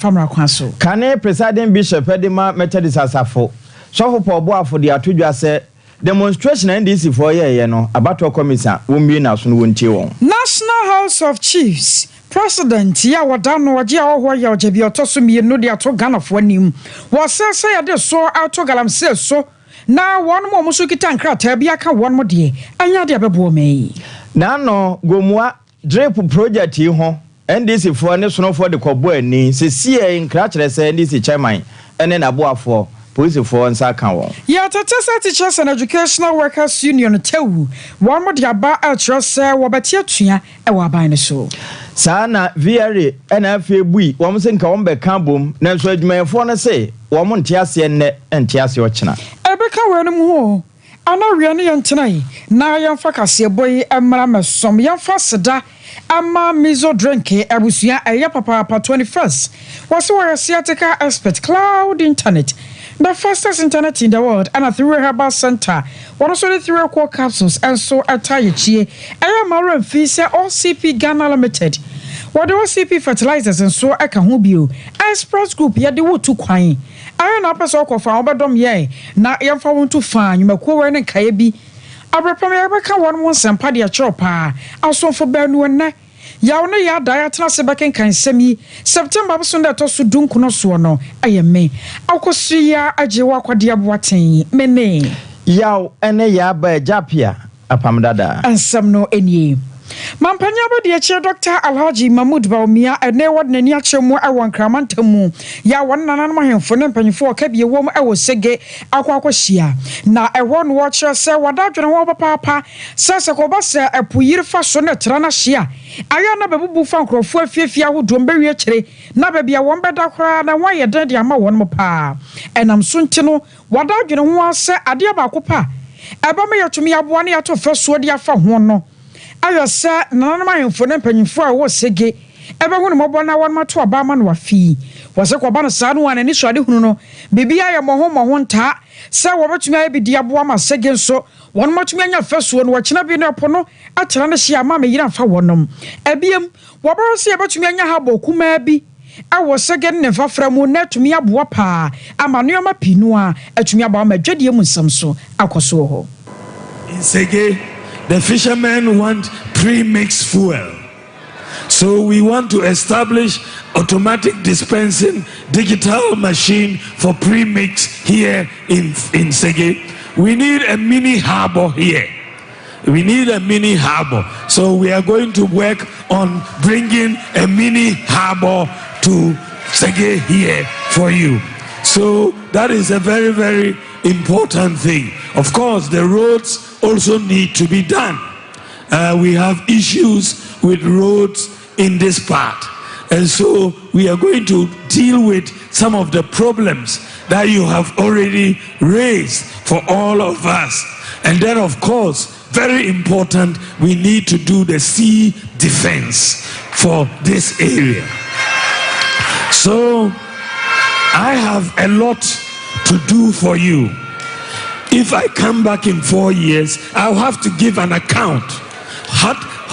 famra kwaso Kane presiding bishop Edema Methodist Asafo so for boafo de atodwa se demonstration NDC for ye no abato commission wombi na so no wontie won National House of Chiefs President ya wadano waje ahwo ya ojebi otoso mienu de ato Ghana fo anim wo se ya de so ato galamse so na won mo muso kita nkrata bia ka won mo de anya de abebo me na no gomua drip project yi ho NDC for ne sono for de kobo ani se sie nkra kire se NDC chairman ene na boafo police for nsa kan won ya Tatesa Teachers and Educational Workers Union tewu won mo de aba a kire se wo beti atua e wa ban ne so sana VRA ena afi bui wo mse nka won be kan bom na so adwumayefo no se wo mo ntiase enne ntiase ochina ebeka wenu mu ho ana wiane yentenai na yemfa kase boy emra mesom yemfa seda ama mizo drinki abusia eye papa 21st was where asiatica expert cloud internet the fastest internet in the world and a through herbal center one also the 3 core capsules and so atayechie eye mara fise OCP Ghana Limited what the OCP fertilizers and so aka ho bio express group ye de wo tu kwan ayo na pese okofa obedom ye na yemfa wonto fa nyumako we ne kae bi abrapam ya beka won mo sempa de achopa asonfo banu ne yawo ne ya da ya tena se beken kan semi September busunda to so dunku no so no ayeme akosu ya ajewa akwade aboaten mene yawo ene ya ba japia apamdada ansam no enie Mampanya bodi eche Dr. Alhaji Mahmoud Baumia ene wodnani achemu awon kramantamu ya wonnanan mahemfo ne mpanyifo kabie wom ewo sege akwakwahia na ewo no wo kire se wadadwene wo papa sese ko ba se epuyire fa so ne tra na hia aya na bebubu fa nkrofo afiafia hodo mbewie kire na bebia won beda kora na won yeden de ama won mo pa enam so ntino wadadwene ho ase ade ba kopa eba me yetumi aboa ne yato fa so de afa ho no ayasa nananama hemfo ne mpanyimfo a wo sege ebe hunu mobo na won mato aba ma no afi wose ko ba no saa no anani so ade hunu no bibia ya mo nta se wo betumi ayebidi aboa ma sege nso won matumi anya fasuo no wakina bi no po no akyera ne hia ma me yira fa wonom ebiem wo baro se betumi anya ha bokuma bi awo sege ne fafra mu na tumi aboa pa ama no ma pinu a atumi aboa ma dwadie mu nsam akoso ho in sege. The fishermen want pre-mixed fuel. So we want to establish automatic dispensing digital machine for pre-mix here in Sege. We need a mini harbor here. We need a mini harbor. So we are going to work on bringing a mini harbor to Sege here for you. So that is a very, very important thing. Of course, the roads also need to be done. We have issues with roads in this part. And so we are going to deal with some of the problems that you have already raised for all of us. And then, of course, very important, we need to do the sea defense for this area. So I have a lot to do for you. If I come back in 4 years, I'll have to give an account.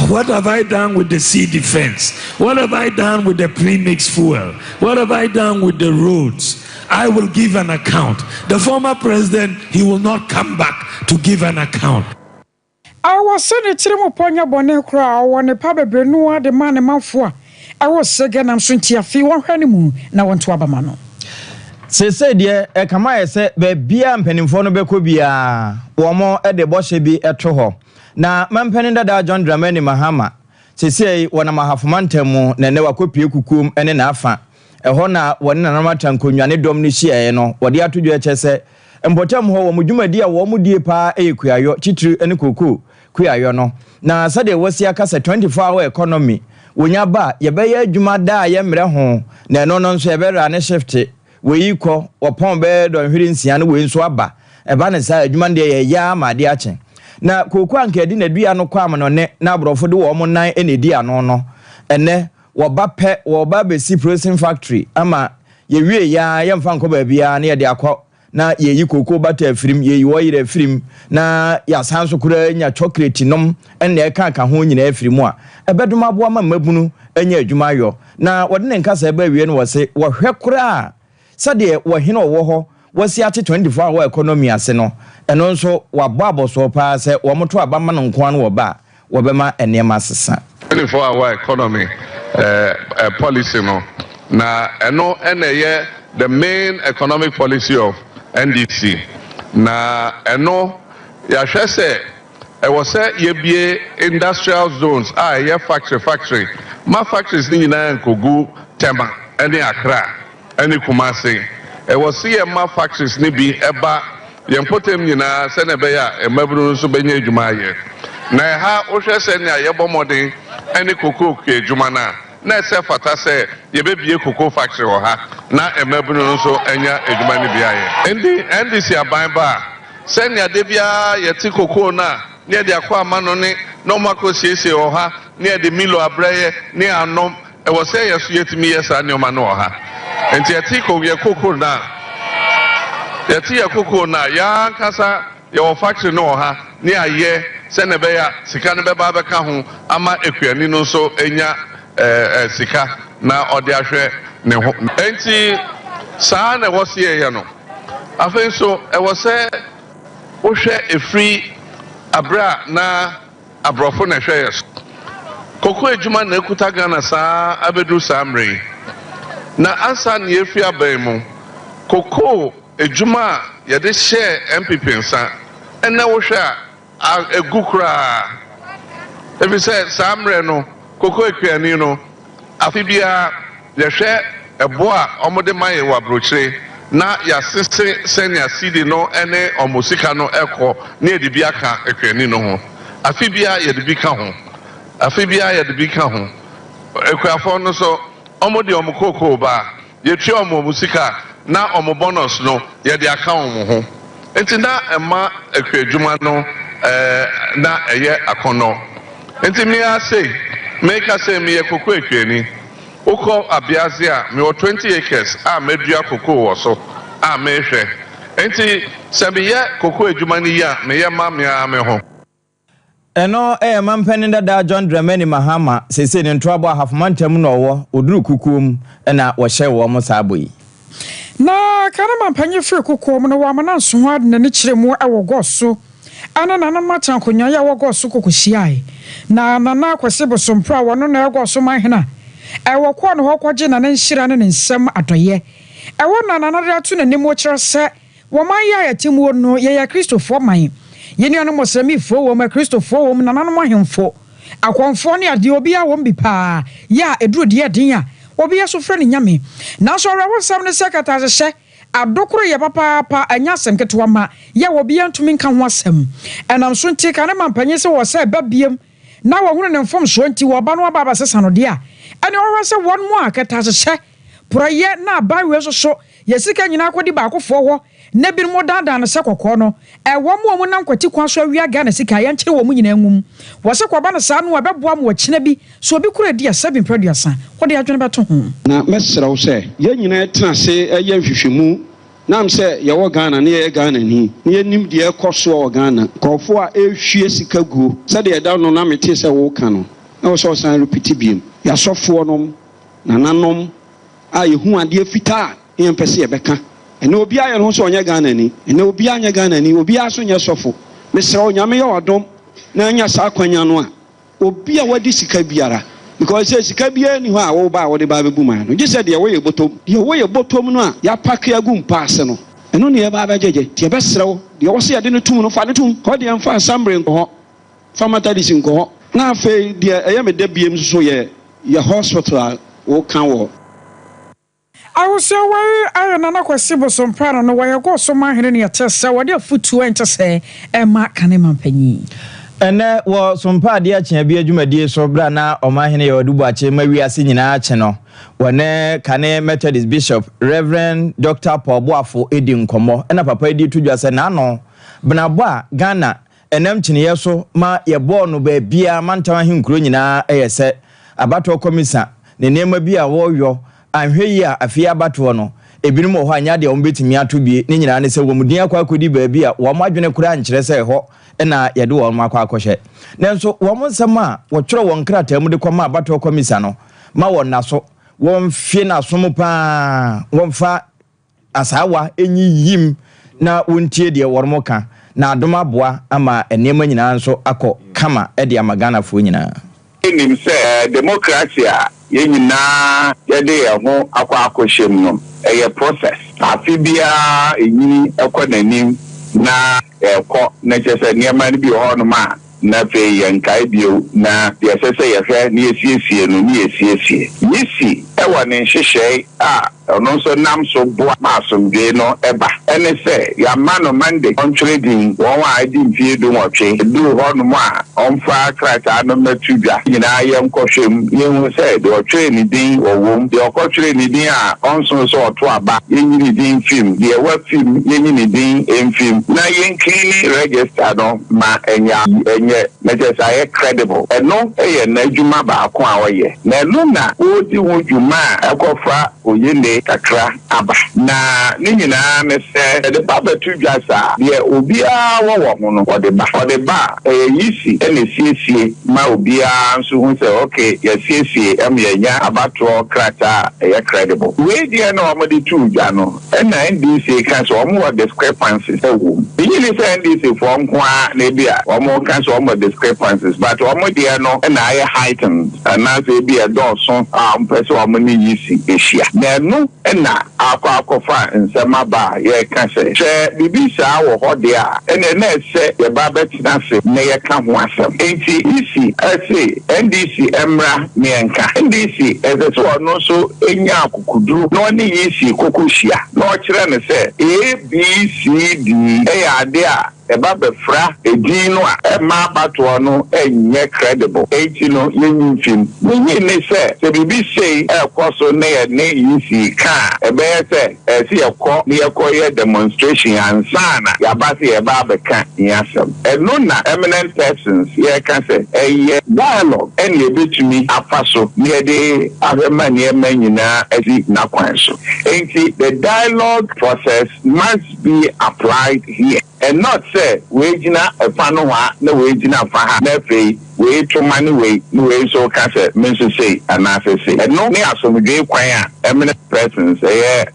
What have I done with the sea defense? What have I done with the pre-mixed fuel? What have I done with the roads? I will give an account. The former president, he will not come back to give an account. I was sending to Ponya Bonecra, one a pabebenua, the man a mouthful. I was again, I'm soon to a few honeymoon, now on to Abamano. Se de e kama ese be bia mpanimfo no beko bia wo mo e de boshe bi eto ho na mampanin dada John Dramani Mahama se wona mahafomantamu na ne wakopie kukum ene na afa e ho na wona nanamata nkonwane dom ni hie no wode atodwo echese mbotam ho wo mudwumadi a wo mudie pa eyekuayo chitiri ene koku kuayo no na sade wosia kasa 24-hour economy wonya ba ye be ye adwuma da ye mre ho na no nso ye be rane shift we ko opon be do hwiri nsia no we nso aba eba ne sa adwuma de ye ya ma de achen na koku anka di na dua no kwa am no ne na abrofo de wo mo nan enedi ano no ene wo ba pe wo ba be si processing factory ama ye wie ya ye mfa nko ba bia na ye de akọ na yeyi koko bata afirim yeyi woyire afirim na ya sanso kura nya chocolate nom enne e kan ka ho nyina afirim a ebedum aboa ma mabunu enya adwuma yo na wode ne nkasa eba wie no wose wo hwe kura sade wo hene wo ho wasi ate 24 hour economy ase no eno nso wabọ aboso pa se wo moto abama no nko an wo ba wo bema enema sesa 24 hour economy policy no na eno eneye the main economic policy of NDC na eno ya hwe se e wo se ye bie industrial zones ye factory ma factories ni nyina nkogu Tema ene Accra ene Kumasi e wo se ye ma factories ni bi eba ye mpotem nyina se na be ya emaburu nso benye adwuma ye na ha wo hwe se ne ye bomodin ene koko ke adwuma na se fata se ye be bie koko factory wo ha na emaburu nso enya adwuma ni bia ye NDC aban ba se ne ade bia ye ti koko na ne de akwa amano ne no mako siesie wo ha ne de milo abreye ne anom e wo se ye so yetimi yesa ne o ma no ha enti ye ti ko ye koko na ya kasa ye wo factory no ha ne aye se ne be ya sika ne be ba be ka ho ama ekuani no so enya sika na ode ahwe ne ho enti saa na wo se ye no afen so e wo se wo hwe efri abra na abrofo na hwe yes koko ejuma na ekuta Ghana saa abedu samre na ansa na efri aban mu koko ejuma ye de share MPP nsa ena wo hwe a egukura ebi se samre no koko ekuani no afibia ye hwe ebo a omode maye wa brochire na ya sese senior CD no ene omosika no ekọ na edibia ka ekuani no ho afibia ye de bi ka ho ekuafo no so omode omokoko ba ye twa omosika na bonus no ye de aka ho enti na ema ekuadwuma no na eye akono enti me ase make say me ekoko ekuani Oko abiazia me 20 acres medua koko wo so mehwe enti se me ye koko adwuma ni ya me ye ma me ho eno mampeni dada John Dramani Mahama sese ne ntoabo ahafomantam no wo oduru kukum na wo hye wo mo saboyi na kana mampanye firi kukum no wa mana nso ho ade ne kiremu ewo goso ana nana matan konwa ya wo goso kokohyiae na nana akwese bosompra wono na egoso manhena ewo kwa no hokwaje na nhira ne nsem adoye ewo na de atu na nemu kire se wo man ya yatimu no ye ya Kristofo man ye ni onomo semifo wo ma Kristofo wo na nanom ahemfo akonfo ne ade obi a wo mbi pa ya eduro de den a obi yeso frɛ ne nyame na so rewo sam ne sekretary hye adokoro ye papa anya asem ketwa ma ye wo bi antumi nka ho asem enam so nti ka ne mampanye se wo se babiem na wo hunu ne mfom so nti wo ba no aba sesa no de a ene wo se won mu aketa hye proye na ba we so yesika nyina akodi ba akofo ho na bi mo dada na se kokko no wo mu nam kwati kwa so awia ga na sika ya nkyere wo mu nyina nwum wo se kwa ba na sa no abeboa mo wakina bi so obi kura dia 7 producer wo de adwene beto ho na mesra wo se ye nyina tena se ye nhwehwemu nam se ye wo Ghana ne ye Ghana ni ye nim de ekoso wo Ghana kofo a ehwie sika guo se de da no na mete se wo ka no na wo so san repeat biem ya sofo nom na nanom a ye hu ade fita ye mpese ye beka ene obi aye no so onye Ghana ni ene obi anya Ghana ni obi aso nye sofo mesra wo nyame ye odom na anya sa kwanya no a obi a wadi sika biara because say sika bia ni ho a wo ba wo de ba bebu man no je say de wo ye botom no a ya pack ya gum pass no eno ne ye ba ba jeje tie be srew de wo se ya de no tum no fa de tum ko de emfa asambre nko ho fa matadisi nko ho na fe de eye me da biem so ye hospital wo kan wo I was so worried. I am not quite simple. Some part no way I go so my head in your chest. So what your foot to enter say, Emma Caneman Penny. And there was some part dear Champion Juma so brana or my henny or Dubache, maybe a singing channel. When Cane Methodist Bishop, Reverend Dr. Paul Boafo Edin Como, and a papa did to just an ano. Benabwa, Ghana, and empty so ma ye born no be a man him grunina a set. A battle commissar, the name of be a warrior. anhwe yi a afia abato no ebinom ho anya de ombetimi ato bi ne nyina ne se womudin akwa baabi a wo madwene kura nkyere se ho na yede wo makwa akohye nenso wo nsem a wo twere won krata mu de koma abato komisa no ma won naso won fie na som pa won fa asawa enyi yim na wontie de wormoka na adoma boa ama enema nyina nso akọ kama de amagana fo nyina nim se democracy a yenyina yede ho akwa akohyem no eye process afi bia enyi ekonanim na ekọ na chese niema ni bi ho no ma na fe yankai bio na de sese ye hwe ni esiesie no ni esiesie yisi ewa ne nhyehyɛ a ono so nam so boa masomdwe no eba ene se ya mano mande on trading won wa adi mfie do nwotwe du ho no ma onfa krata no matubia nyina ye nkɔhwem ye hu se de otwe ni din owom de okɔtwe ni din a onso so oto aba ye nyini din film de wa film ye nyini din film na ye nkini register no ma enye necessary credible eno eye na adwuma ba ko a oye na eno na odi ho dwuma akɔfa oyene kakra aba na ni nyina ne se de baba tudwa sa de obia wo ho no ode ba yisi ene siesie ma obia nso hu se okay ya siesie em ya nya abato krata ya credible we dia na omodi tudwa no na NDC kan so omo discrepancies ewo nyini se NDC for nko a na bia omo kan so omo discrepancies but omo dia no na ya heightened na se bia dɔso mpɛsɛ omo ni yisi ehia na no na akɔfa nsɛma ba ye ka sɛ bibi saa wɔ hɔ de a ene na sɛ ye ba betina se na ye ka ho asɛm enti isi ase NDC emra mienka NDC ɛsɛ ono so enya akukuduru na oni yisi kokohia na ɔkyerɛ ne sɛ ABCD ade a eba befra edin no a ema bato no enye credible enti no yenyi film yenyi ne se bibi sei ekoso ne ye ne yisi ka ebe se si ekọ ne ekọ ye demonstration ansana ya ba se ye ba beka yasem eno na eminent persons ye ka se eye dialogue ene ebetumi afaso ne de ahema ne emanyina adi na kwan so enti the dialogue process must be applied here and not say we jina efano ha na we jina fa ha na fe we to mani we so ka say menso say anase say and no me asomdwe kwan a eminent persons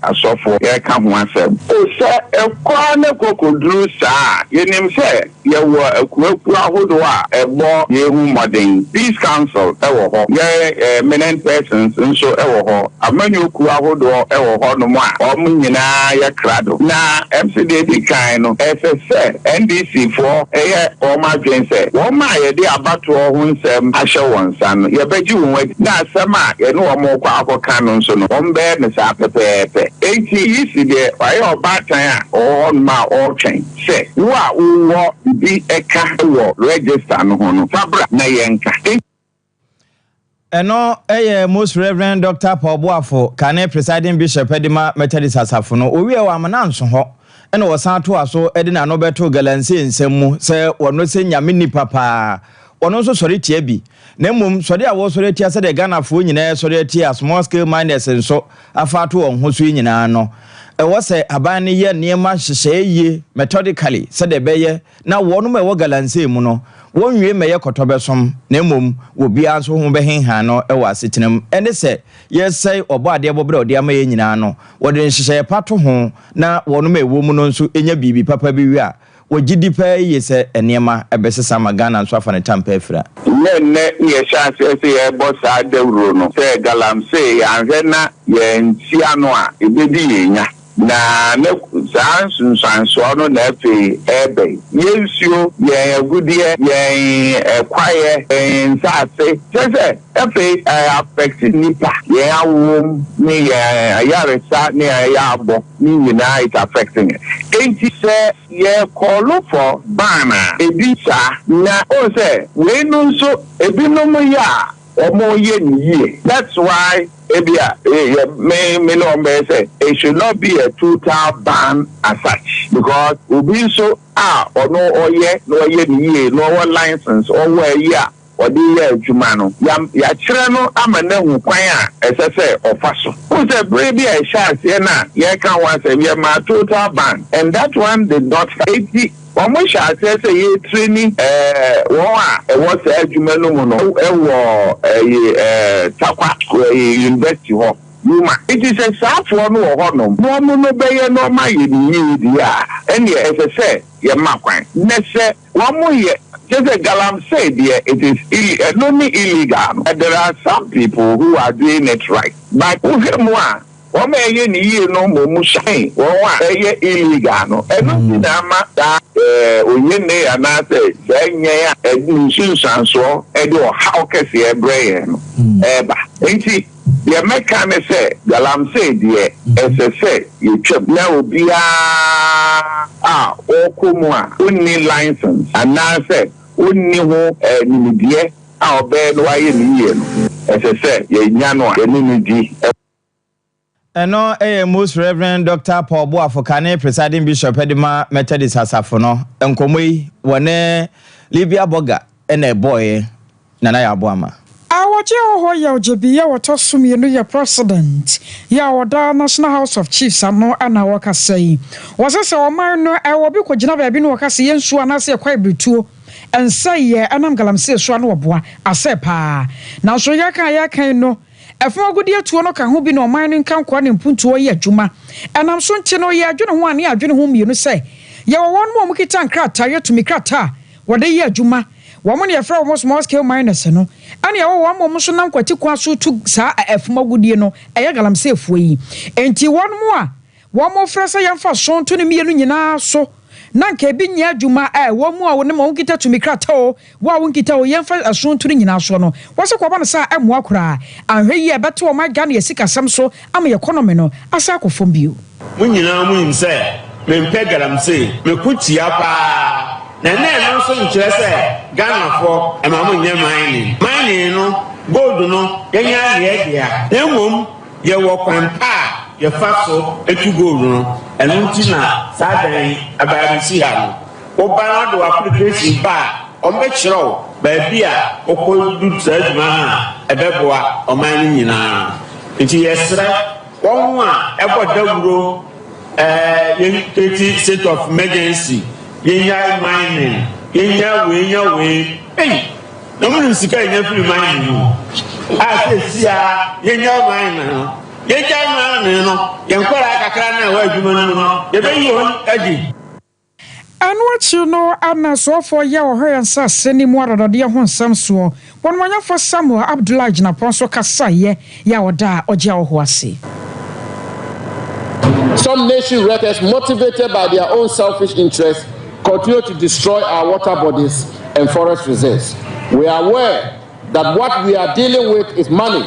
asofo ye ka ho asem o say ekwa na kokodru sa yenim say ye wo akuaku ahodo a ebo ye hu modern peace council ewo ho ye eminent persons nso ewo ho amanyoku ahodo ewo ho no mo a nyina ye krado na MCD kan no say NDC for oma dwense won ma ye de abato ho nsem ahye won san ye beji won na asem a ye no mo kwa akoka no nso no won be ne sa pepepe enti yisi de waye obatan a o ma o twen se wo bi eka wo register no ho no fabra na yenka eno most reverend Dr. Paul Boafo kane presiding bishop Edima Methodist Asafo no owie wa amana nso ho ene wosan to aso ede na no beto galanse nsemu se wono se nyame ni papa wono so sori tie bi na mum sori a wo sori tie se de Ghana fo nyina sori tie small scale miners nso afa to won ho so nyina no wo se aban ne ye niema hyehyeye methodically se de beye na wono ma wo galanse mu no wonwie meye kotobesom na mum wo bia nso ho behenhan no e wa setenam ene se yesai obo ade bobre ode ama ye nyina no wode nhyehyeye pato ho na wono ma ewo mu no nso enya bibi papa bi wi a wogidi pa ye se enema ebesesa magana nso afa ne tampa afira ne ye chance se ye bossa dewro no se galamse ya hwena ye ntia no a ebedi yenya na ne sanso no na fe ebe yensuo ye agudie ye kwaye nsase sese efe affect nipa ye awom ni ye ayaresa ni ayabo ni nyina it affecting enti se ye call for bana ebisa na o se we no so ebinom ya omo ye ni that's why Ebia, me no say it should not be a total ban as such because we so or no or ye no ye no license or where ɔde yɛ adwuma no yɛakyerɛ no ama no ahu kwan a ɛsɛ sɛ ɔfa so wo sɛ bere bi a ɛhyɛ aseɛ no a yɛka ho asɛm yɛma total ban and that one did not eti wɔn hyɛ aseɛ sɛ yɛtiri wɔn a ɛwɔ saa adwuma no mu no ɛwɔ takwa university hɔ Yuma, it is a safo no hono. No no beye no ma ye ni dia. Ene e se ye makwan. Ne se one more ye just a galam say there it is not illegal. There are some people who are doing it right. But uhemwa one may ye no mo shine. One ye illegal no. And no nama da oyene anase senya edinsu sanso edo how kese e brain. Eba. Enti the American say, Galamsey, dear, SSA, you chop now be Okumwa, only license, and now say, only who dear, our bed, why in SSA, Yano, Enimidi. And no, most Reverend Dr. Paul Boafokane, presiding Bishop Edima Methodist Asafono, and Komwe, Wane, Libya Boga, and a boy, Nanaya Boama. Awaje ho ya ojebi ya wotosum ye no ye president ya woda National House of Chiefs ano ana wakasa yi wosese oman no e wo bi kogina ba bi no wakasa ye nsu anase kwa ibretuo ensa ye anam galamse so ano oboa asepa na so ya kan no efo agudi atuo no ka ho bi no oman no nkan kwa ne mpuntuo ye adwuma enam so nche no ye adwene ho ane adwene ho mienu se ye wo won mo kita nkrata ye tumi krata wode ye adwuma woman ye fra wo small scale miners no ane ye wo mo so nam kwati kwa so tu sa efuma gudie no eye galamse efuo yi enti won mo a wo mo fra sa yemfa so to ne mienu nyina so na nka bi nya adwuma wo mo a wo ne mo kita tumi krata o wo a wo kita o yemfa aso to ne nyina so no wo se kwa ba no sa emu akura anhwe yi ebete wo ma Ghana yesika sam so ama economy no asa akofom bio mo nyina mo nim se mempe galamse mekutia pa na no so nkyerɛ sɛ Ghana fo emamu nye mining no gold no yenya ye dia emom ye wo kwampa ye fa so etu gold no eno nti na sadan abarisi ha no wo ba no do application ba ombe kyerɛw ba bia okodu tsaduma ha ebeboa oman nyina nti yesra won a ebodawuro ye state of emergency yenya mining yenya we hey no mun sika yenya free mining no asesia yenya mining no yenya mining no yenkora kakra na wa adwuma no ye be yi on adi anwachi no anaso for ya wo hwe nsa seni mu adodode ho nsam so won manya for Samuel Abdullah Jinapon so kasaye ya oda oje wo ho ase. Some nation records motivated by their own selfish interests continue to destroy our water bodies and forest reserves. We are aware that what we are dealing with is money,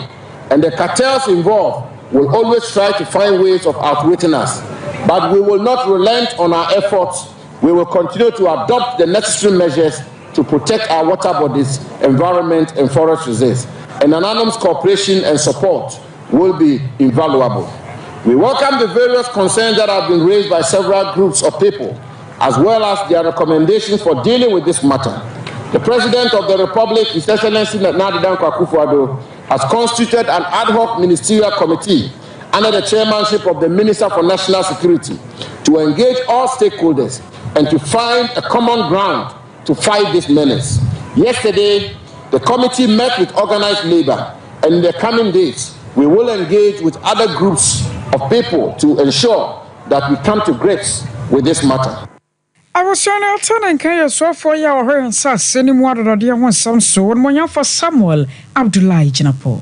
and the cartels involved will always try to find ways of outwitting us. But we will not relent on our efforts. We will continue to adopt the necessary measures to protect our water bodies, environment, and forest reserves. And anonymous cooperation and support will be invaluable. We welcome the various concerns that have been raised by several groups of people, as well as their recommendations for dealing with this matter. The President of the Republic, His Excellency Nana Dankwa Akufo-Addo, has constituted an ad hoc ministerial committee under the chairmanship of the Minister for National Security to engage all stakeholders and to find a common ground to fight this menace. Yesterday, the committee met with organized labor, and in the coming days, we will engage with other groups of people to ensure that we come to grips with this matter. I was trying to turn and carry so for your her and sass any more than the one some so and for Samuel Abdullah Jinapo.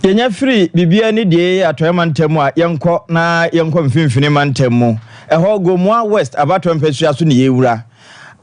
Yenya free bibia ni die atoyman temu a yenko na yenko mfimfini man temu eho gomwa west abato mpesua so ne yewura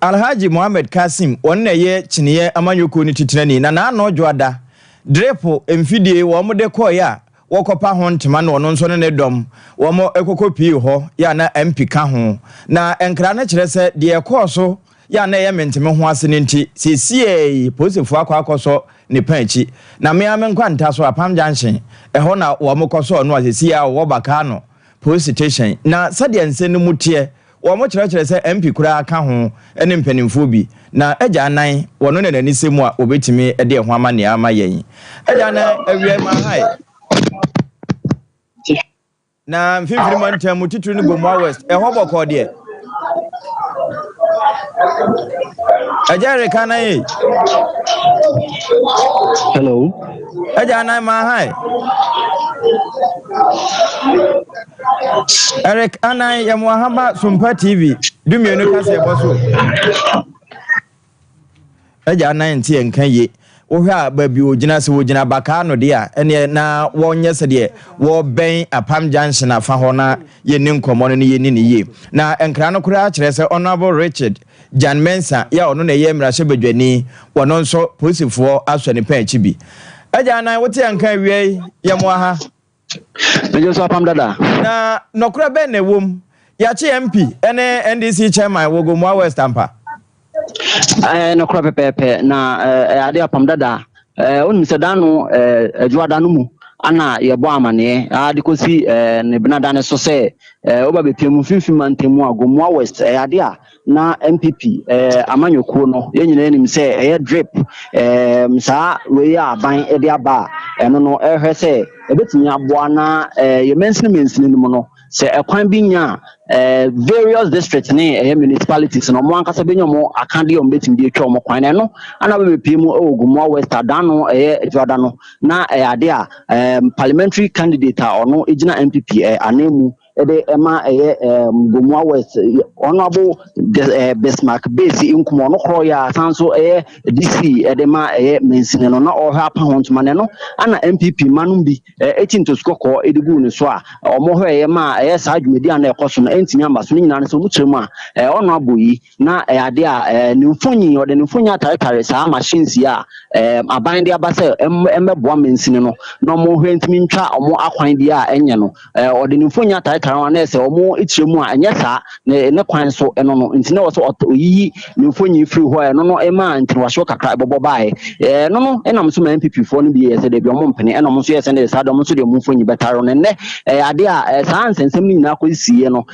Alhaji Mohammed Kasim wonne ye chiniye amanyoko ni titinani na no dwoada drepo emfidie wo mode koya wokopa ho ntema no no nso ne dom wo mo ekokopi ho ya na MP ka ho na enkra na kire se de ekoso ya na ye menteme ho ase ne nti sesie posifu akwakoso ne panchi na me amenkwa nta so apam junction eho na wo mo koso no asesia wo baka no police station na sade ense ne mutie wo mo kyerɛkyerɛ sɛ MP kura aka ho ene mpanimfo bi na agya anan wono na nani semu a obetimi de ho ama ne ama yɛn agya anan awie ma hai na mfimfiri man tamu titiri ni Bomwa West ho bɔkɔ de agya reka na yi hello agya anan ma hai Eric Anai ya Muhamba Sompa TV dumienu ka se boso Eja anan nti enkan ye wo hwa baabi ogina se wogina baka no de a ene na wonye se de wo ben apam junction afa ho na ye ni nkomo no ye ni ye na enkra no kura kire se Honorable Richard Jan Mensa ya ono na ye mrahye badwani wono nso posifo asone pa achi bi Eja anan wote enkan wie ya muaha Mejo so apam dada na nokura ben na wom ya che MP ene NDC chairman wo Bomwa West ampa nokura pepepe na ade apam dada onu se danu ajuada no mu ana yebo amane ade kosi ne benada ne so se oba bepiem finfima ntemu agomwa West ade a na MPP amanyokuo no yenyina nim se drip msa we aban ede aba eno no ehwe se ebetimi aboa na yemensini no se ekwan binya various districts ne municipalities no mo ankasa benya mo akande om betimi de atwa mo kwan no ana bepiem ogomwa West adano Jordan no na ade a parliamentary candidate a ono ejina MPP anemu ede ema Bomwa West honorable Bismarck base inkumo no kro ya sanso DC ede ma mensine no na ohwa pa hontuma ne no ana MPP manum bi etinto skoko edigu ne so a omo hwe ma sa adwumedi ana ekoso no entinya maso nyina ne so mukyeremu a honorable yi na ade a ne mfonyi ode ne mfonyi ataretare sa machines ya aban de abase embeboa mensine no no mo hwe ntimi ntwa omo akwan bi a enye no ode ne mfonyi ataretare na se omo ikyeremu a enye sa ne kwan so eno no ntine wo so oyi ne mfonyi free ho eno no ema ntinwahwe kakra ebobo bae no no enam so ma MPP fo no bi yese de bi omo mpene enam so yese de sa do so de mo mfonyi betaro ne ne ade a sa ansensem ni nyina akosiye no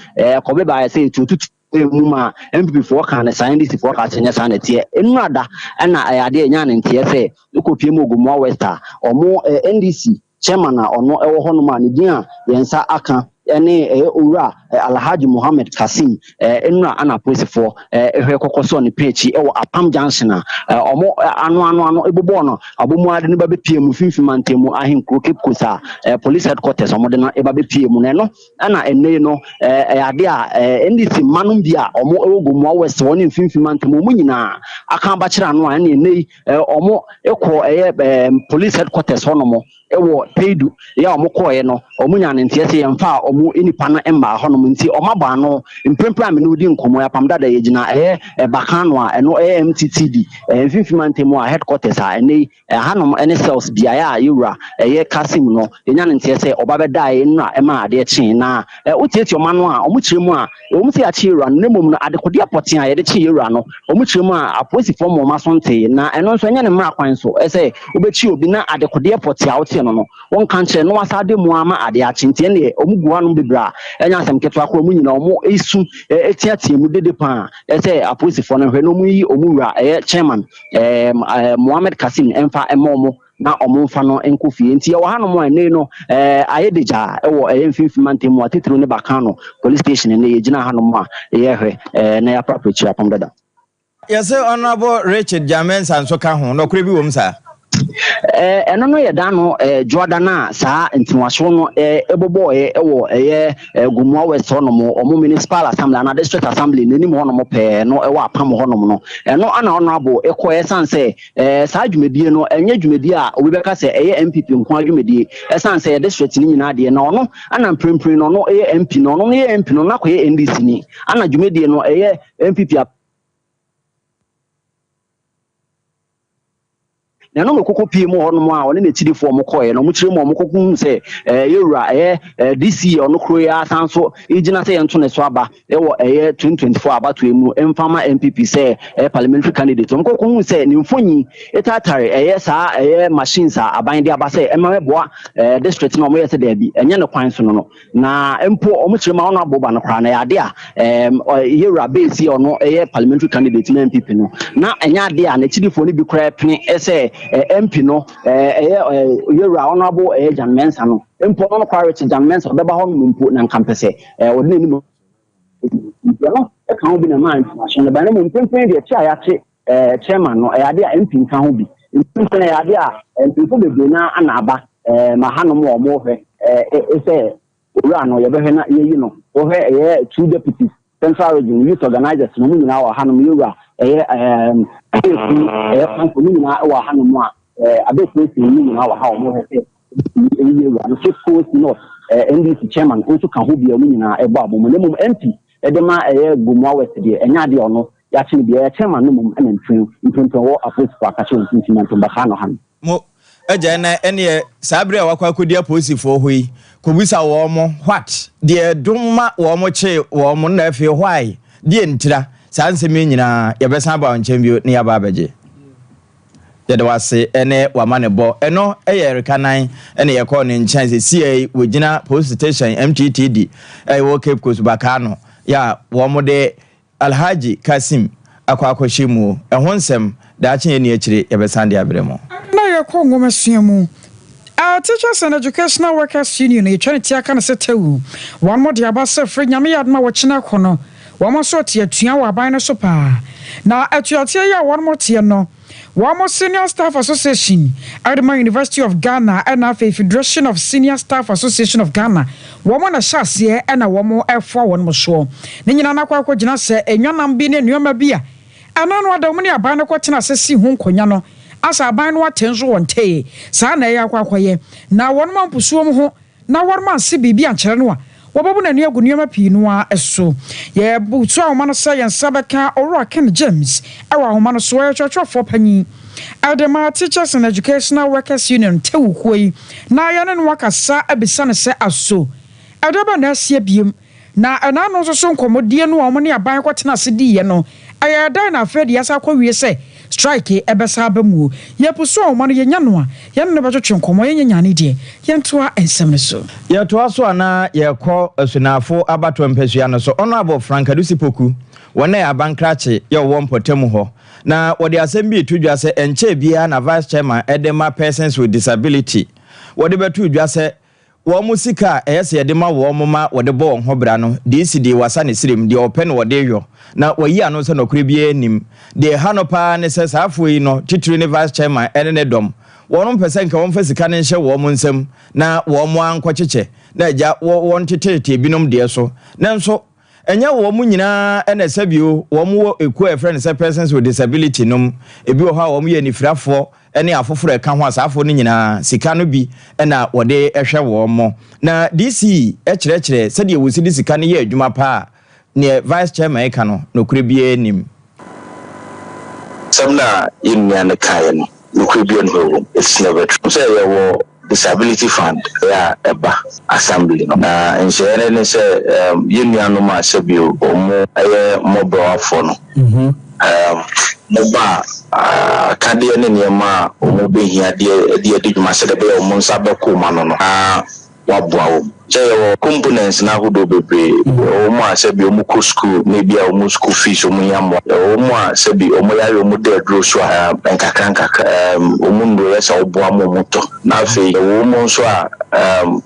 ko be bae se tututu muma MPP fo ka ne scientist fo ka chenye sa na tie enu ada na ade nya ne ntie se ukopie mu Bomwa West a omo NDC chairman a ono ewo hono ma ne din a yensa aka ene owura Alhaji Mohammed Kasim enura ana posifo ehwe kokoso ne pechi ewo apam junction a omo ano ebobo no abomu ade ne ba bepie mu finfima ntemu ahenkro kepkosa police headquarters omo de no eba bepie mu ne no ana enne no ade a NDC manum bia omo ewo Bomwa West woni finfima ntemu mu nyina aka ba kira no ane enne omo ekọ police headquarters hono mo ewo peidu ya omo koye no omo nya ne ntiese yemfa omo enipa no emba honom nti omaba no mprempra me no di nkomo ya pam dada yegina bakano a eno MTTD mfimfima ntemu a headquarters a ene hanom ene cells bia ya yura Kasim no enya ne ntiese obabeda enu a ema ade kyen na utieti omano a omo kyeremu a omo ti a kyerura no nemom no adekode apoten a yede kyen yura no omo kyeremu a aposifo mo masonte na eno nso enya ne mra kwan so ese obekyi obi na adekode apoten a wote no won kan kye no wasade mu ama ade akyente ne omo guano bebra enya asem keto akọ mu nyina omo esu etiatie mu dede pa ese aposifo no hwe no mu yi omo wura chairman Mohammed Kasim emfa emomo na omo mfa no enkofie nti wo hanom ene no ayedeja ewo mfimfima ntemu atetro ne bakano police station ne yegina hanom a yehwe na ya property apam dada Yes Honorable Richard Jamen sanso ka ho no kure bi wom sa eno no ye dano Jordan a saa ntinwaso no ebobo ewo Bomwa West hono mo omo municipal assembly na district assembly nenim hono mo pe no ewo apam hono mo no eno ana honorable ekọ esanse saa dwumedie no enye dwumedie a obi beka se MPP nko adwumedie esanse district ni nyina de na ono ana mprempren no no MP no no MP no na koye NDC ni ana dwumedie no MPP na no mekoko pie mu ho no mu a one na chiri fo mo koye no mo chiri mo mokoko se yewura DC ono kro ya sanso igina se yento ne so aba ewo 2024 abato emu emfama MPP se parliamentary candidate mokoko hu se ni mfonyi etatare saa machines a aban de aba se emabeboa district no mo yese de bi enye ne kwan so no na empo omo chiri ma ono aboba no kra na yade a yewura base ono parliamentary candidate na MPP no na enya ade a na chiri fo ni bi kra pene ese MP no yewura honorable Jan Mensa no empo no kware che Jan Mensa beba ho no mpo na nkampese wode ni mo no e kan obi na man information na ba na mo mpempen de che ayache chairman no ade a MP nka ho bi mpempen ade a MP fo bebe na anaba ma hanom wo mo hwe ese owura no yebehwe na yeyi no wo hwe two deputies Central Region Youth Organizers no mu nyina wa hanom yewura kanko ni na wa hanom a abefesi ni na wa ha mo he yewura no so no NDC chairman also kan ho bia mu nyina ebo abomo na mum MP edema Gumwa West de enya de ono ya chine bia chairman no mum enentwen wo apost kwa kache ntinti na ntomba ha no han mo eja na ene sabre a wakwa kodi aposifo hoyi kobisa wo mo what de dumma wo mo che wo mo na afi why de ntira sansemi nyina yebesan ba onchembio ne yaba abeje yede wase ene wamane bo eno eyerekanan ene yekọ ne nchance CA wogina police station MTTD wo Cape Coast bakano ya wo mo de Alhaji Kasim akwakoshimu ehonsem da achen eni akire yebesan de abremo na yekọ ngomasuamu Teachers and Educational Workers Union etwanti aka na setewu one more de abase free nyame yadma wo china kono wo mo so tie tuan wa ban no so pa na atuatie ya one more tie no Wamo Senior Staff Association, Adama University of Ghana, and a Federation of Senior Staff Association of Ghana. Wamo na shasi and a wamo F4 one mo show. Nina na kwa jina se enyanam bi ne nyoma bia. Anano adamuni abana kwa tina se si hu nkonyano. Asa abana wa tenzo wonte. Sa na ya kwa ye. Na wonu ma mpusuo mo ho. Na wonu ma se bibi ankyere no a. Wababu na niyagu niyama pinua eso. Ye butu a umano sa yansabeka Oro Ken James. Ewa umano suwe chocho fopanyi. Adema Teachers and Educational Workers Union tewu kwe. Na yanen wakasa ebisane se aso. Adaba na siye biem. Na anano so nkomodie no omoni aban kwa tena sidi ye no. Ayada na afedi yasa kwa wie se. Strike ebesa abamu ye puso omano ye nyanoa ye ne betwetwe nkomo ye nyane die ye ntoa ensem so ye toa so ana ye kọ asunafo abato mpesua no so honorable Frankadusi Poku wona abankrache ye wo mpotemu ho na wode asem bi tudwa se enche bia na vice chairman edema persons with disability wode betu dwa se wo musika eyese yedema wo moma wode bo ho bra no DCD wasa ne sirim de open wode yo na wayi ano se nokure bia enim de hanopa ne se safo yi no titiri ne vice chairman ene ne dom wono pese nka won fasika ne hye wo mo nsem na wo mo ankwacheche na agya won tetete binom de so nanso enya wo mo nyina ene sabio wo mo eku a friend se persons with disability nom ebi wo ha wo mo ye nifrafo ene afoforo eka ho asafo no nyina sika no bi ena wode ehwe wo mo na DC ekirekire se de wo sidi sika no ye adwuma pa ne vice chairman eka no nokure bi enim samna yin na kayan nokure bi no it's never true say wo disability fund ya eba assembly na enshere ne se yin no ma sabio omo aye mobile afọ no moba kade ne niema omo behia de adwuma se de be omo nsa be ko ma no wabwa wo components na hudo bebre omo asebi omo ko school maybe omo school fees omo yamo omo asebi omo ya omo de dro so enkakranka omo ndo yesa obo amo moto na fe omo nso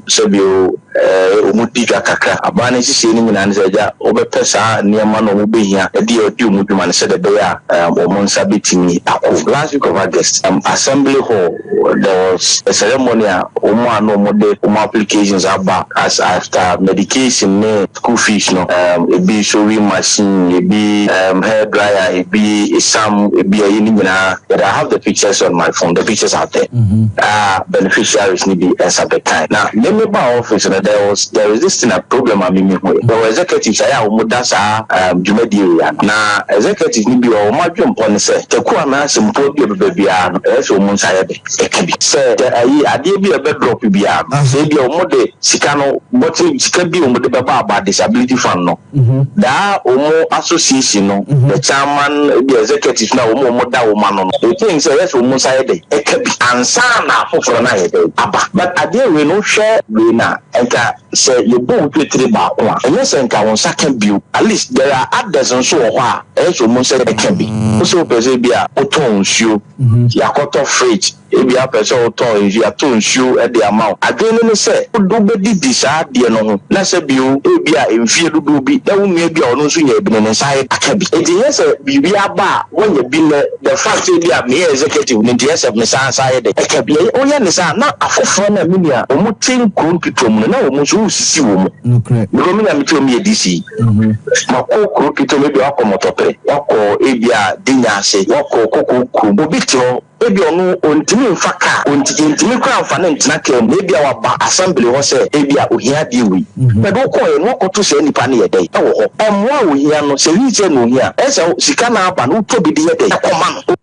sebi omo tiga kakra abane sisi ni nyina nseja obepesa niema no omo behia de odi omo dwuma ne se de be ya omo nsa betimi akọ last week of August assembly hall there was a ceremony omo ano omo de omo applications about as after medication school fees no be sewing machine be hair dryer be some be nyina that I have the pictures on my phone the pictures out there beneficiaries need be as at the time now let me by office and there is this thing a problem I mean there were executives I mudasa jumedi na executives ni bi o madwem pon se teku na simpo bi bebia no e so mun saye de ekebi se ayi ade bi e be drop bia se bi o mode sika no but sika bi o mode be ba disability fund no da o mo association no the chairman the executives na o mo da o ma no the thing say yes o mun saye de ekebi ansa na foforo na ye de aba but ade we no share we na enka say you bo twetire ba ko a enye se nka won saka bio at least there are others nso wo ha e so mun say ekebi so pese bia o ton nsuo yakoto fridge ebi apese o ton ya ton nsuo e de amount adwene ne se do bedi disa de no ho na se bio ebi a emfie dodo bi da wo nua bia ono nso nya ebi ne nsa akabi e de yes bibi aba won ya bi ne the fact ebi a me executive ne de yes me sansa ye de akabi o ya ne sa na afoforo na me nua o mo tin kronpitom na o mo so sisi wo mo no me na me to me edisi ma ko kronpitom ebi akomotope wako ebi a dinya ase wako kokoko obi tiro ebi onu ontimi mfaka ontimi kwa mfana ntina kem ebi a waba assembly ho se ebi a ohia di wi pedo ko e no koto se nipa ne yedai e wo ho emwa ohia no se wi se no ohia ese sika na aba no to bi di yedai akoma no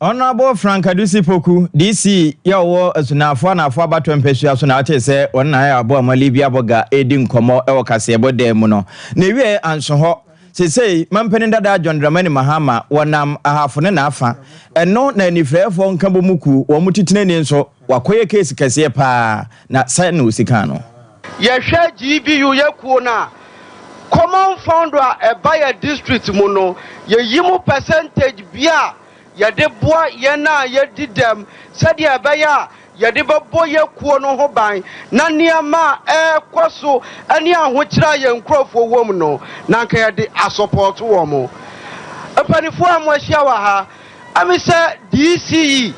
Honorable Frank Adusi Poku, DC, yawo asunafo na afo abato mpesua so na ate se wonna ya abo amalibia boga edi nkomo e wokase ebo mu no. Na wie anso ho sesei mampeni dada John Dramani Mahama wonam ahafo na afa eno na anifrefo nkambo muku wo mutitine ni nso wakoye case kase pa na sai na usika no. Ye hwe GBU yakuo na common fund a buyer district mu no ye yimu percentage bia ye de boa ye na ye didem said ye baya ye de bebo ye kuo no ho ban na niama koso ani ahokyira ye nkrofo wom no na nka ye de support wo mo epanifo amwahia wa ha ami se DCE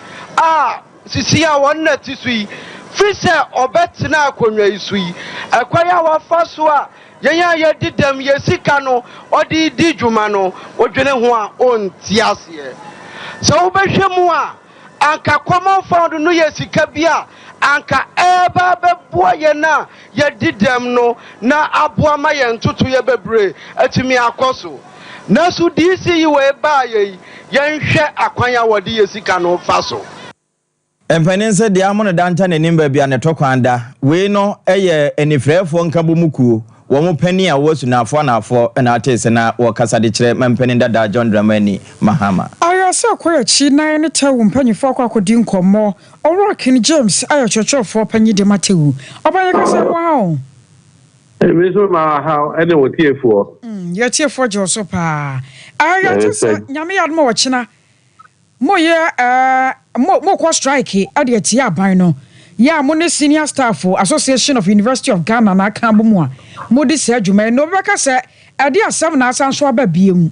sisi a wonna tisui fi se obetina akonwa isui akwaya wa faso a yenya ye didem ye sika no odi di dwuma no odwene ho a onti ase so ubehwemu a anka common fund no ye sika bia anka eba beboa ye na ye didem no na aboa ma ye ntutu ye bebre atimi akoso na so DC we ba ye yenhwe akwanya wodi ye sika no faso Empanense de amono danta ne nimba bia ne tokwanda we no eye enifrefo nkabo mukuo wo mo pani a wo sunafo na afo na atese na wo kasa de kire mampani dada John Dramani Mahama ayase akoya chi nan ne tawu mpanyifo akodi nkomo owura King James ayo chochofo panyi de matewu obanye kasa wow Emeso ma how ene wo tiefo ye tiefo jo so pa ayase nyame yadmo wo china moye mo kwa strike ade ati aban no ya mo ne senior staff Association of University of Ghana na kan bo mu a mo di se adwuma no beka se ade asam na asan so aba biem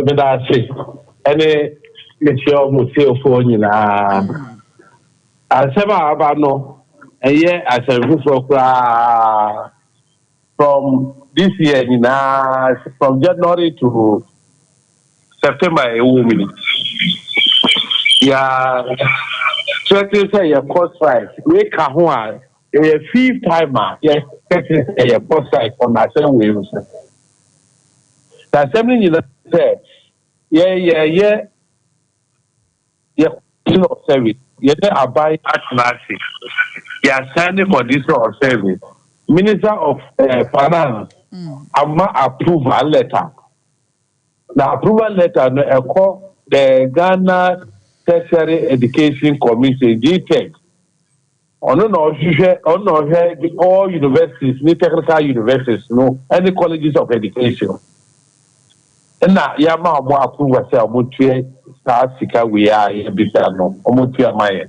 me da se ene me sio mo tiefo nyina asema aba no eye asevu so kra from this year nyina from January to September a woman. Yeah, so say a cost strike. We can one a fifth timer. Yes, a cost strike on that same way. That's something you say. Yeah. Service. Yeah, I buy at Nazi. Yeah, signing for this sort of service. Minister of Finance, I'm approval letter. The approval letter no call the Ghana Tertiary Education Commission GTEC. On all universities, technical universities, no any colleges of education. And now yama mo approval say omotua start sika we are here bisa no omotua my.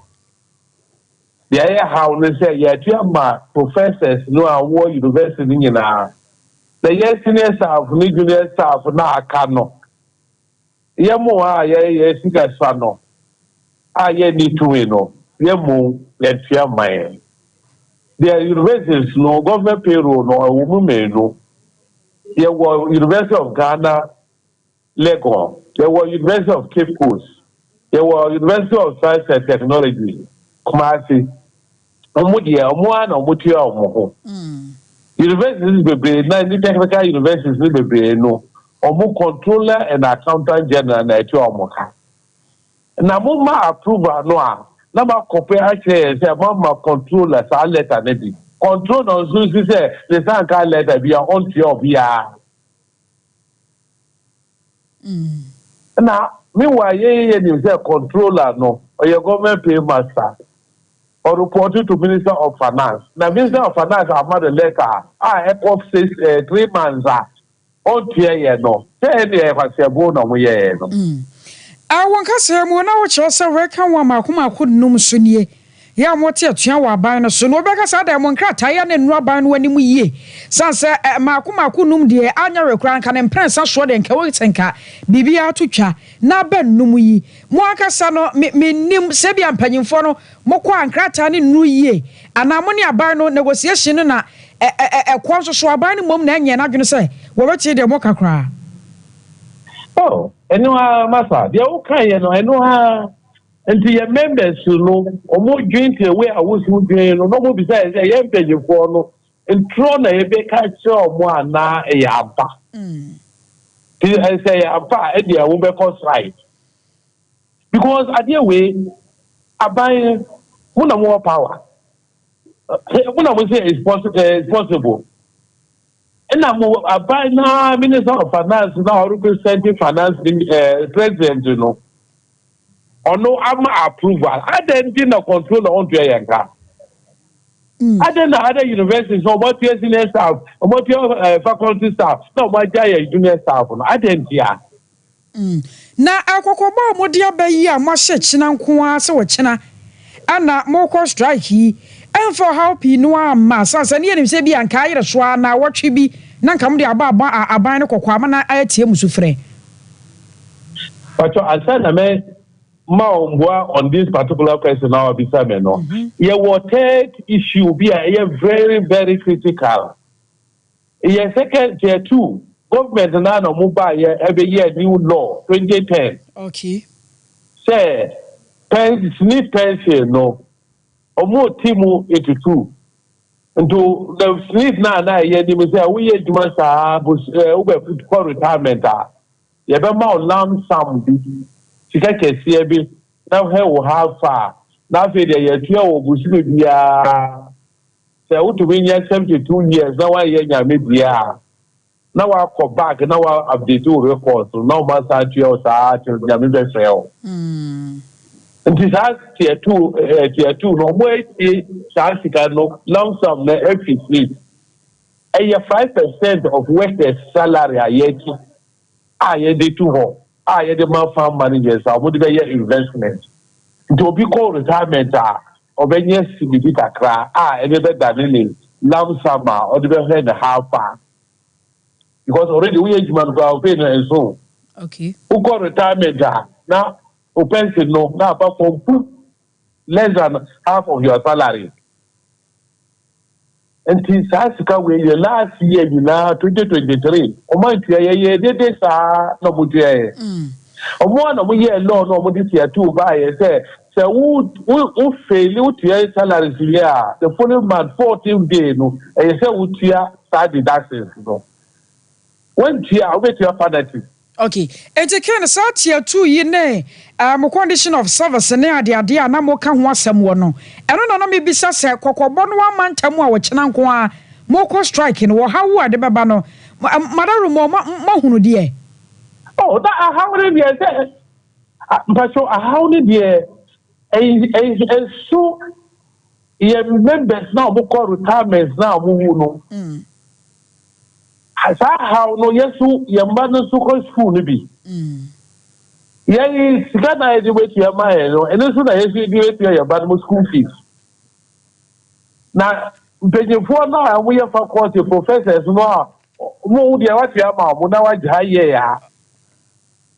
The area how they say yeah ma professors no award university nyina. The senior staff, junior staff na aka no. Yemo ye sika sano ye need to no yemo letria my the universities no government payroll no women no ye were University of Ghana Lagos ye were University of Cape Coast ye were University of Science and Technology Kumasi Omudia, Omuan, or Mutia or Moho. Universities be the technical universities be no. Omu controller and accountant general na etu omoka. Na mumma approval no na ma compare say mama controller sa letter na di. Control no so say the san ka letter be on to obia. Na meanwhile ye ni say controller no or your government pay master. Or reported to Minister of Finance. Now, Minister of Finance have made a letter. ECOF says 3 months on tier no. Say any ever say go no we no. Won ka se mo na wo che se we kan wa makoma kodnum so nie. Ya mo te atua wa ban no so no be ka sa da mo nkrata ya ne nu aban no anim yie. San se makoma kodnum de anya rekran kan emprensa so de nka wo tenka bibia atotwa na ba num yi. Mo aka sa no me nim se bia mpanyimfo no mo kwa nkrata ne nu yie. Ana mo ne aban no negotiation no na kwa so aban no mom na anya na dwene se wo beti de mo kakra. Oh, masa, they all kind and to your members, or more drink away. I was no more besides a young page for no, and thrown a big catcher one na a yapa. I say, Apa, Eddie, I will be cost right. Because at the way, I buy one more power. One I would say is possible. And I'm about now Minister of Finance now representing finance president, you know. Or no, I'm approval. I didn't control on to a car. I didn't other universities or what your senior staff or what your faculty staff. No, my junior staff. I didn't hear. Na akokoba mo dia ba yi a mo hye china nko a se wo china ana mo ko strike yi and for how no amma sansa ne nim se bi anka yire so na wotwe bi na nka mo de aba aban ne kokwa na ayetie musufre. But I said na me on this particular question now beside me no. Ye third issue be a very very critical. Ye second tier 2 government na no mobile every year new law 2010. Okay. Say pension no. Omo timu 82 nto the sleep na ye ni me say we ye duma sa we for retirement ye be ma lam sam bi sika kese bi na he wo have far na fe de ye tua wo busime bia say wo to be 72 years na wa ye nya me bia na wa ko back na wa update wo record so na ma sa tua sa nya me be freo and this has tier 2 no more no long sum na every fleet. 5% of workers' salary are yet the 2 ho. The man farm managers are would be investment. To be called retirement or when yes CBD takra better than long summer or the better than half far. Because already we age man go pay and so. Okay. Who call retirement now? Pension no now apart from less than half of your salary. And since Africa we the last year you now 2023 o man tie dey sa no mo tie o mo na mo year law no mo this year 2 buy say who fail you tie salary here the following month 14th day no e say who tie start deductions no when tie o bet your fanatic. Okay. Ejeke na sa tier 2 yi ne condition of service ne ade na mo ka ho asem wo no. Eno na me bisa se kokobo no amantam a wo kina nko a mo ko strike no wo hawo ade beba no. Madaru mo hunu de. Oh, that how ne de say. But so how ne de so ye members now mo call retirement now mo hu no. How no yesu yamba no so school ni bi ye sika na e wey to yamba no eno so na yesu di wey to yamba no school fees na mpejefo na amu ye faculty professors no mo dia wa to yamba mo na wa ja ye ya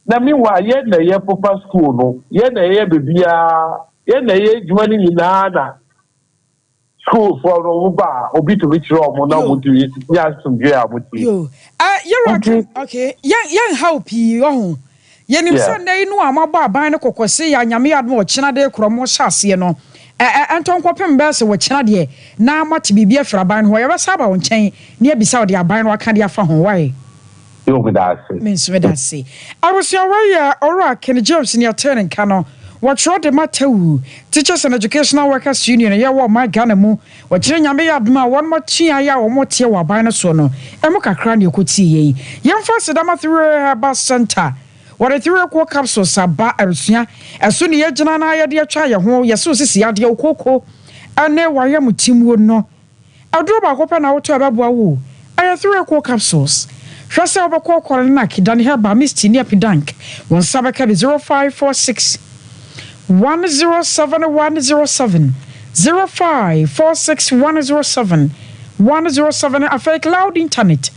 na mi wa ye na ye proper school no ye na ye bibia ye na ye jumani ni na school for Uba, Obi to reach Rome, now would you yes some gear with you? You're okay. Young help you. Yenim Sunday no amaba ban no kokose ya nyame admo china de kromo hyase no Anton Kopem Bess wo kyena de na mate bibia fra ban ho yebesa ba wo nkyɛn ne abisa wo de aban no aka de afa ho why yo medase medase arusia why ora Ken James ne atene nka no wɔtwerɛ de matawu Teachers and Educational Workers Union ya wo my Ghana mu wɔkyerɛ nyame ya adoma wɔn matua ya wo motie wo aban no so no emu kakra ne ekotie yi yemfa sedama 3 Herbal Center what a 3 capsules aba arusua eso ne yegyina na ya de atwa ye ho ye so sisi ade okoko ane waye mutimwo no aduro ba kopa na woto abeboa wo aye 3 capsules hwese obekọ kwore na kidane Herbal Misty ne epidank won sabeka be 0546 107 0546 107 a fake cloud internet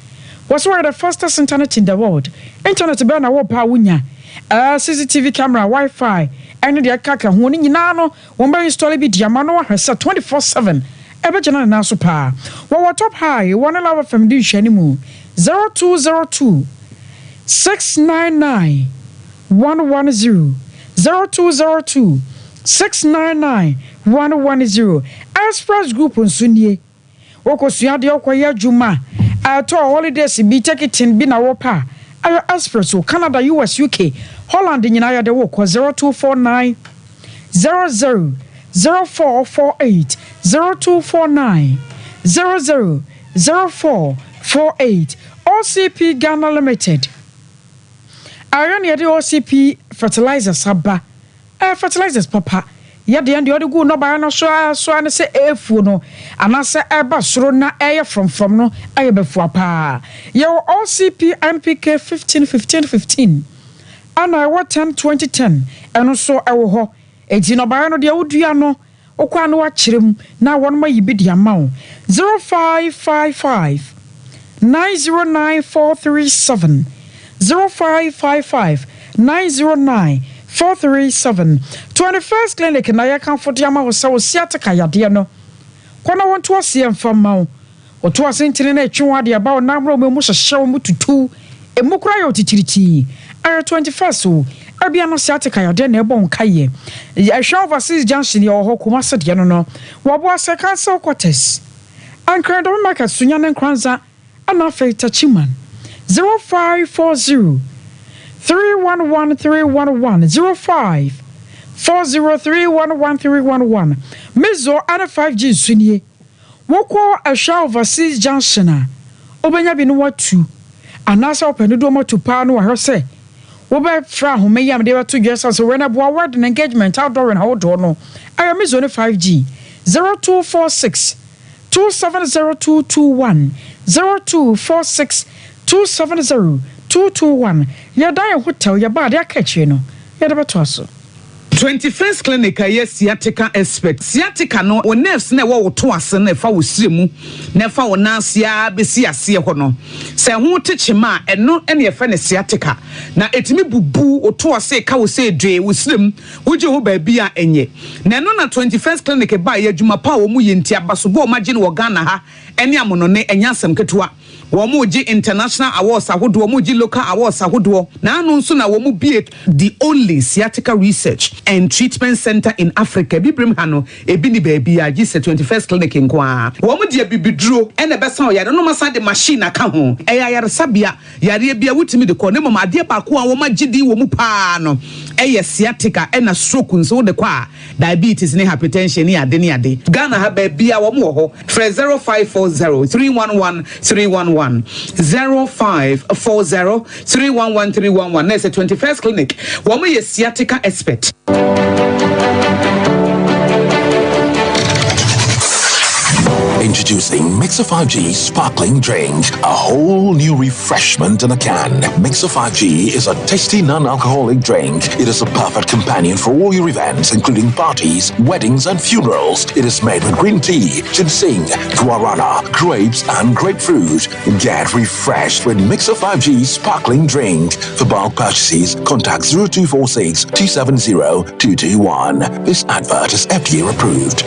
was one of the fastest internet in the world. Internet be na wo pa wunya. CCTV camera, Wi-Fi, and the kaka hu ni nyina no wo be install bi diama no ahwese 24/7. Ebe jena na so pa. Wo top high, one love FM di hwani mu. 0202 699 110 0202 699 110 Express Group nsunie. Wokosua de okoye adwuma. To holidays be ticketing be na wopa ayo espresso Canada US UK Holland nyina ya de wo 0249 00 0448 0249 00 0448 OCP Ghana Limited ayo ne de OCP fertilizers saba fertilizers papa ya de ode go no ba no so ne se efu no anase eba soro na eye from no aye befu apa ye OCP MPK 15 ana wo 10 eno so ewo ho enti no ba no de awudua no okwa no wa kyerem na won ma yibi de amawo 0555 909437 0555 909 437 21st clinic na ya kan fodiama wo se wo siateka yade no kona won to ase mfama wo to ase ntine na etwe ade aba wo namro mu hyehye mu tutu emukura yo titirichi are 21st o abia no siateka yade na ebo nkaye ehwe overseas junction ye ho kuma se de no wo bo ase cancel quarters ankran do market sunya ne nkranza ana feita chiman 0540 311 05 40311 Mezo ana 5G sunie woko ahwa overseas junction a obenya bi no watu anasa openu do moto pa no ahwese wo be fra ho meyam de watu dwesa so we na bo award engagement outdoor and outdoor no aya Mezo ne 5G 0246 270221 0246 270221 ya da ya hotel ya ba da kache no ya da beto aso 21st clinic yes sciatica expert sciatica no o nerves na wo to ase na fa wo siremu na fa wo nansia besi ase ho no se ho techema eno ene fa ne sciatica na etimi bubu o to ase ka wo se dwe wo sirem wo je ho ba bia enye na eno na 21st clinic ba ya adwuma pa wo mu yenti abaso bo ma gine wo Ghana ha ene amono ne enya asem ketewa wo mu ji international awards ahodo wo mu ji local awards ahodo na anu nso na wo mu bie the only sciatica research and treatment center in Africa bibrim ha no ebi ni baby a gise 21st clinic nkoa wo mu de bibiduro ene besa o yare no masa de machine aka ho eya yare sabia yare bia wutimi de ko ne mama ade ba ko a wo magidi wo mu pa no eye sciatica ena stroke nso de kwa diabetes ne hypertension ne ade ne ade Ghana ha ba bia wo mu ho 0540 311 311 0540 311 311 Next 21st clinic wo mu ye sciatica expert. Introducing Mixer 5G Sparkling Drink, a whole new refreshment in a can. Mixer 5G is a tasty non-alcoholic drink. It is a perfect companion for all your events, including parties, weddings, and funerals. It is made with green tea, ginseng, guarana, grapes, and grapefruit. Get refreshed with Mixer 5G Sparkling Drink. For bulk purchases, contact 0246 270 221. This advert is FDA approved.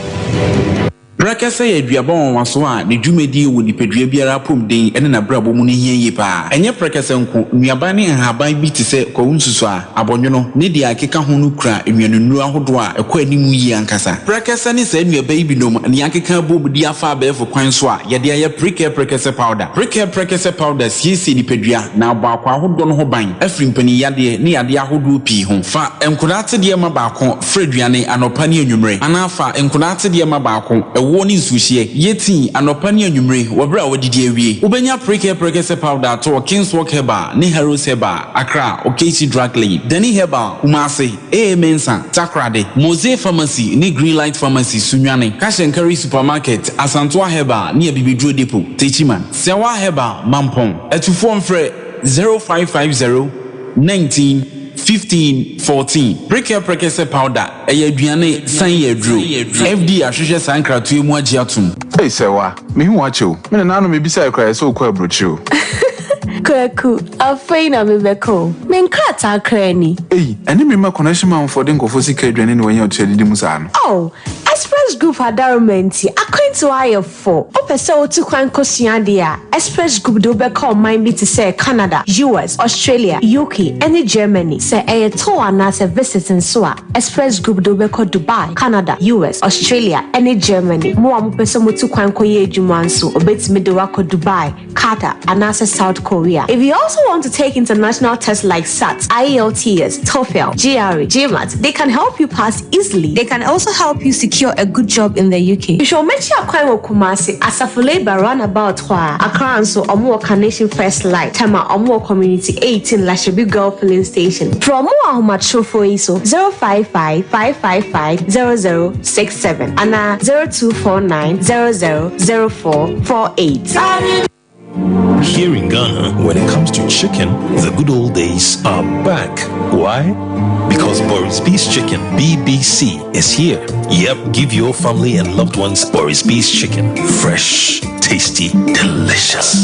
Prekese ye aduaba won so a ne dwumadi wo nipadua biara pom den ene na brabo mu ne hie pa. Enye prekese nko nuaba ne nhaban bi te se kwawunsusu a abonwono ne dia akeka ho no kura enwanunu ahodo a ekwa animu yi ankasa. Prekese ne sa nuaba yi binom ne akeka bobudi afa abefo kwan so a ye de aye prekese powder. Prekese powder siesi nipadua na abakwa ahodo no ho ban. Afri mpani yade ne yade ahodo pi ho. Fa enkodate de ma baako freduane anopa ne anwumre. Anafa enkodate de ma baako ewo ni nsuhie yeti anopa ne anwumre wobra wodidi awie. Ubenya prekese powder to Kingswalk Herbal ne Heroes Herbal Accra Okesi Drug Lane Deni Herbal Kumasi Mensa Takrade Mose Pharmacy ne Greenlight Pharmacy Sunwane Cash and Carry Supermarket Asantwa Herbal ne Bibidro Depot Techiman Sewa Herbal Mampong Etufo mfre 0550 19 15 14 prekese powder aduane san yedru FD ahwehwe sankratu emu agi atum. Hey sewa me hu acho me na no me bisa ekra so kwa brochu Kwaku afeina mebeko menkrata krani eni me ma connection man for den kofo sika aduane ne wanya otedi musa no. Oh, Express Group adarumenti akwanto ayefo opese otu kwan kosua dia Express Group do be call mine be to say Canada, US, Australia, UK and Germany say e to anase visiting so a Express Group do be call Dubai, Canada, US, Australia and Germany mo amopese motu kwan koye adwuma nso obetimi de wako Dubai, Qatar anase South Korea. If you also want to take international tests like SAT, IELTS, TOEFL, GRE, GMAT, they can help you pass easily. They can also help you secure a good job in the UK. You should mention Akwa Kumasi Asafule Roundabout Hwa Accra so Omo Carnation First Light Tema Omo Community 18 Lashabi Girl Filling Station. From more Humacho for ISO 055-555-0067 and 0249-000448. Here in Ghana, when it comes to chicken, the good old days are back. Why? Because Boris B's Chicken, BBC, is here. Yep, give your family and loved ones Boris B's Chicken. Fresh, tasty, delicious.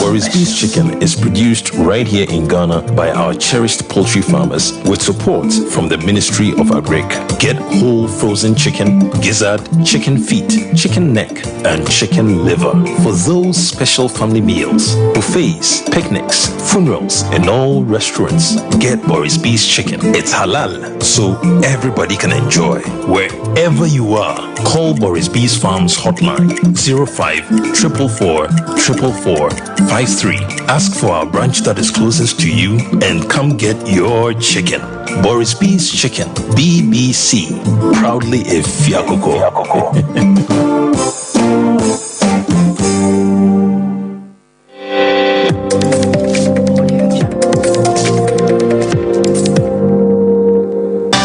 Boris B's Chicken is produced right here in Ghana by our cherished poultry farmers with support from the Ministry of Agric. Get whole frozen chicken, gizzard, chicken feet, chicken neck, and chicken liver for those special family meals, buffets, picnics, funerals, and all restaurants. Get Boris B's Chicken. It's halal, so everybody can enjoy. Wherever you are, call Boris B's Farms hotline 05-444-444-53. Ask for our branch that is closest to you and come get your chicken. Boris B's Chicken, BBC, proudly a Fiakoko.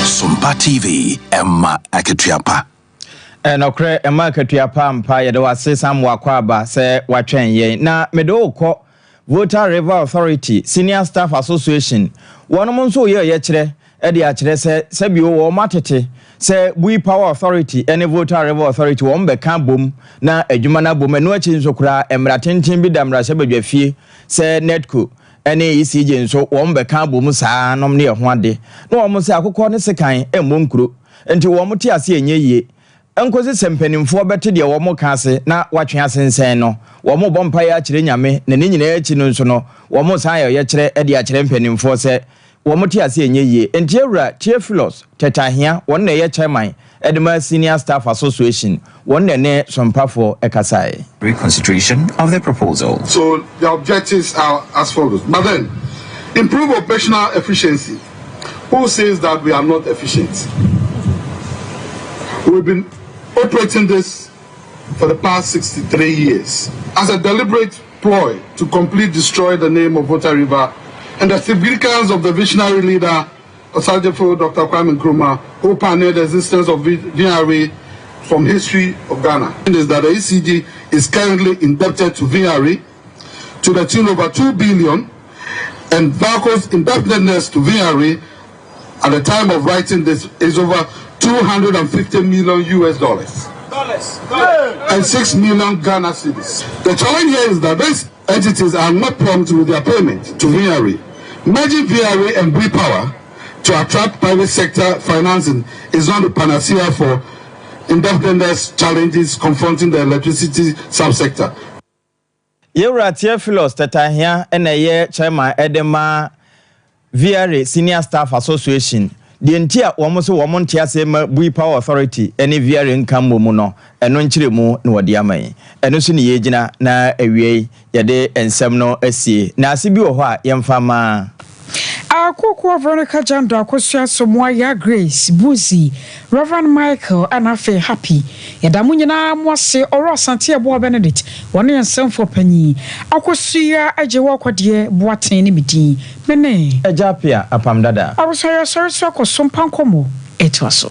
Sompa TV, Emma Aketiapa. Okre Emma Aketiapa mpa yede wase sam wakwaba se watwen ye na medo ko Voter River Authority Senior Staff Association wonom nso ye kire e de akire se bi wo matete se Bui Power Authority ene Voter River Authority wo mbeka bom na adwuma na bom eno achi nso kura emra tenten bi da mra se badwafie se Netco ene ECJ nso wo mbeka bom saa nom ne ho ade na wo mo se akokọ ne sekan emonkuro enti wo mo ti ase enye yie enkozi sempanimfo bete de wo mo ka ase na watwe asensen no wo mo bompa ya kire nyame na ne nyina achi no nso no wo mo san ye kire e de akire mpanimfo se wo mo ti ase enye yie enti ewura Theophilus Tetahia won na ye chairman Edema Senior Staff Association won na ne sompafo ekasai reconsideration of the proposal. So the objectives are as follows. But then improve operational efficiency. Who says that we are not efficient? We've been operating this for the past 63 years as a deliberate ploy to completely destroy the name of Volta River and the significance of the visionary leader Osajefo Dr. Kwame Nkrumah, who pioneered the existence of VRA from history of Ghana. It is that the ECG is currently indebted to VRA to the tune of over 2 billion, and VACO's indebtedness to VRA at the time of writing this is over $250 million and 6 million Ghana cedis. The challenge here is that these entities are not prompt with their payment to VRA. Merging VRA and Bui Power to attract private sector financing is not a panacea for independence challenges confronting the electricity subsector. Yewra Theophilus Tatahia ene chairman Edema VRA Senior Staff Association. The entire womoso womontia sema Bui Power Authority any VRA income mu no eno nchire mu no wadi amai. Eno so ni yegyina na awie yede ensem no asie. Na asibi wo ho a yemfama Akoko Veronica Jando akosua Somoya Grace Buzi Reverend Michael anafe happy yadamu nyina mwase oro asante ebo Benedict wone ensem for panyi akosua ajewo kwade boaten ni bidin mene ejapia apam dada awosaya sorso ko Sompa nkomo etwaso.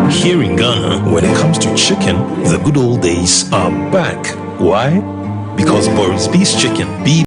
Here in Ghana, when it comes to chicken, the good old days are back. Why? Because Boris Beef's chicken,